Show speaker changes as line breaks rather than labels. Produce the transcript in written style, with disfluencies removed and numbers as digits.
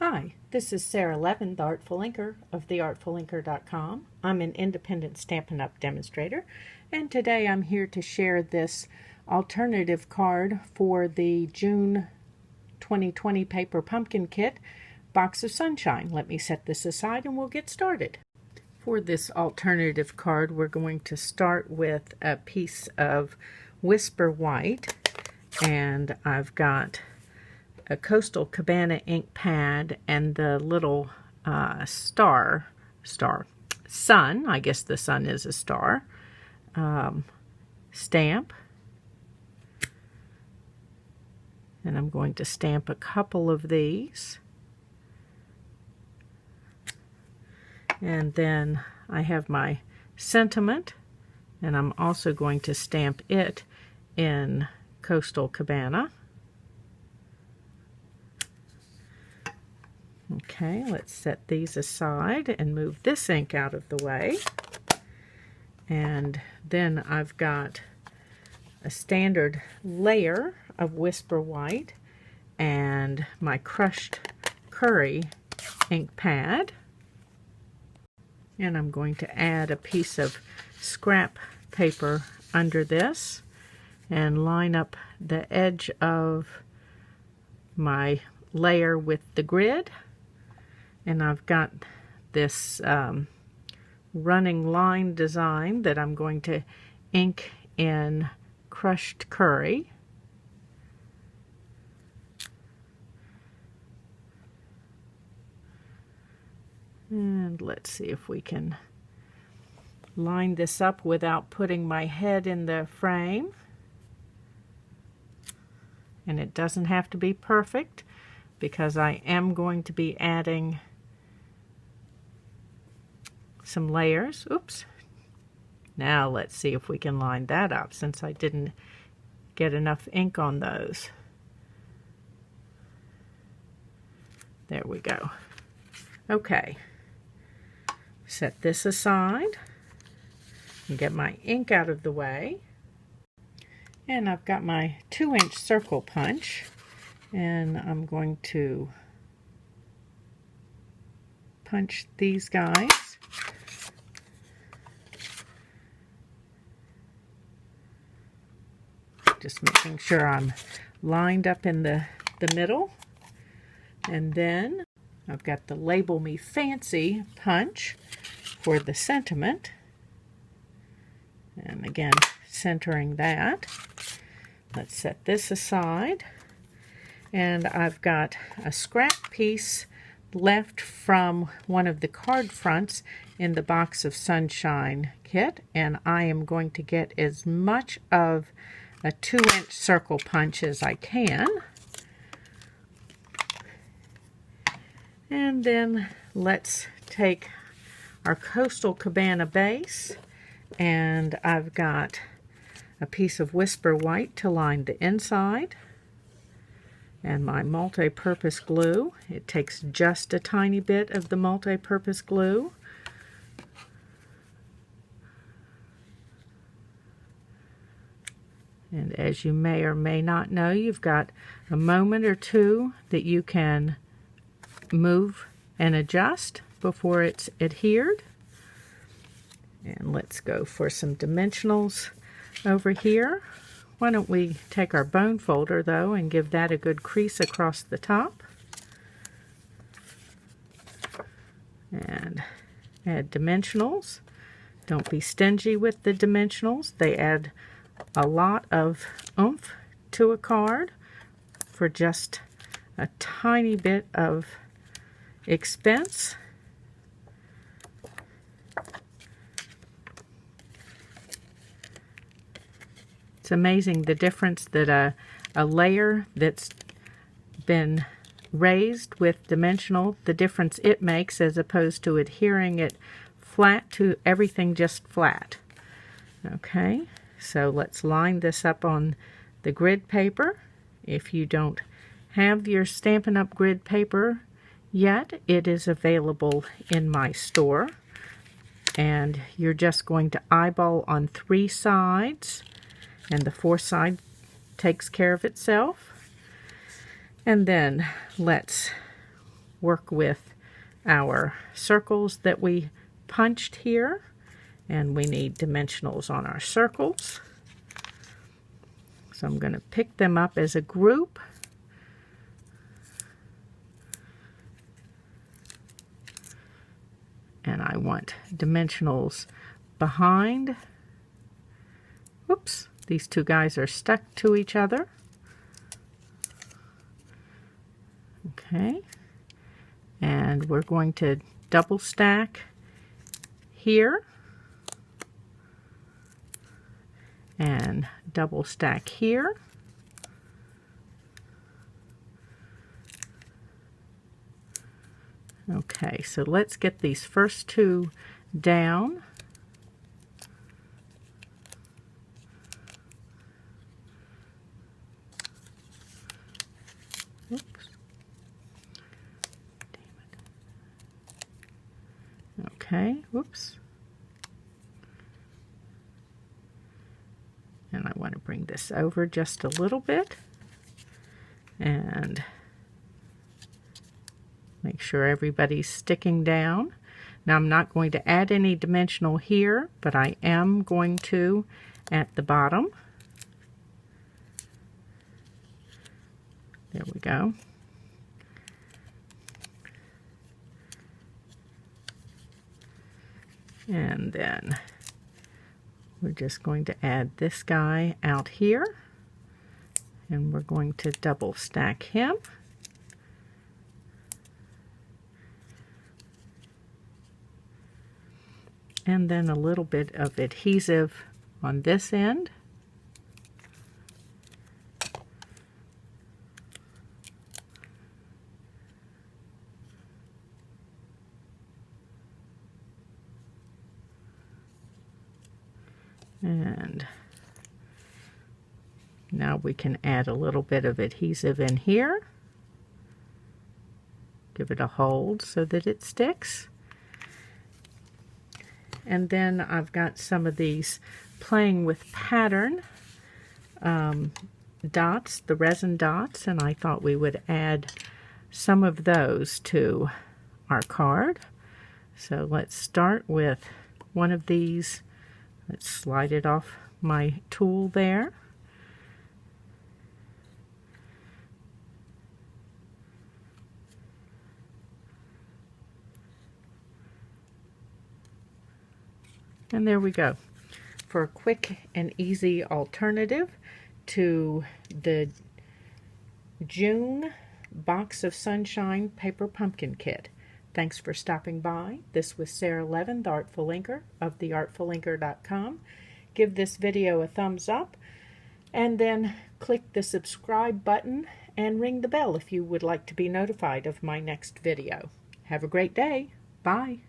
Hi, this is Sara Levin, the Artful Inker of theartfulinker.com. I'm an independent Stampin' Up! Demonstrator, and today I'm here to share this alternative card for the June 2020 Paper Pumpkin Kit Box of Sunshine. Let me set this aside and we'll get started. For this alternative card, we're going to start with a piece of Whisper White, and I've got a Coastal Cabana ink pad and the little sun, I guess the sun is a star, stamp. And I'm going to stamp a couple of these. And then I have my sentiment, and I'm also going to stamp it in Coastal Cabana. Okay, let's set these aside and move this ink out of the way. And then I've got a standard layer of Whisper White and my crushed curry ink pad. And I'm going to add a piece of scrap paper under this and line up the edge of my layer with the grid. And I've got this running line design that I'm going to ink in crushed curry. And let's see if we can line this up without putting my head in the frame. And it doesn't have to be perfect, because I am going to be adding some layers. Oops. Now let's see if we can line that up, since I didn't get enough ink on those. There we go. Okay. Set this aside and get my ink out of the way. And I've got my 2-inch circle punch, and I'm going to punch these guys. Just making sure I'm lined up in the middle. And then I've got the Label Me Fancy punch for the sentiment. And again, centering that. Let's set this aside. And I've got a scrap piece left from one of the card fronts in the Box of Sunshine kit, and I am going to get as much of a 2-inch circle punch as I can. And then let's take our Coastal Cabana base, and I've got a piece of Whisper White to line the inside, and my multi-purpose glue. It takes just a tiny bit of the multi-purpose glue. And as you may or may not know, you've got a moment or two that you can move and adjust before it's adhered. And let's go for some dimensionals over here. Why don't we take our bone folder, though, and give that a good crease across the top. And add dimensionals. Don't be stingy with the dimensionals. They add a lot of oomph to a card for just a tiny bit of expense. It's amazing the difference that a layer that's been raised with dimensional, the difference it makes as opposed to adhering it flat to everything just flat. Okay, so let's line this up on the grid paper. If you don't have your Stampin' Up! Grid paper yet, it is available in my store. And you're just going to eyeball on 3 sides, and the 4th side takes care of itself. And then let's work with our circles that we punched here. And we need dimensionals on our circles. So I'm going to pick them up as a group. And I want dimensionals behind. Whoops, these two guys are stuck to each other. Okay, and we're going to double stack here and double stack here. Okay, so let's get these first two down. Oops. Damn it. Okay, whoops. And I want to bring this over just a little bit and make sure everybody's sticking down. Now I'm not going to add any dimensional here, but I am going to at the bottom. There we go. And then we're just going to add this guy out here, and we're going to double stack him. And then a little bit of adhesive on this end. And now we can add a little bit of adhesive in here. Give it a hold so that it sticks. And then I've got some of these playing with pattern dots, the resin dots, and I thought we would add some of those to our card. So let's start with one of these. Let's slide it off my tool there. And there we go. For a quick and easy alternative to the June Box of Sunshine Paper Pumpkin Kit. Thanks for stopping by. This was Sara Levin, the Artful Inker of theartfulinker.com. Give this video a thumbs up and then click the subscribe button and ring the bell if you would like to be notified of my next video. Have a great day. Bye.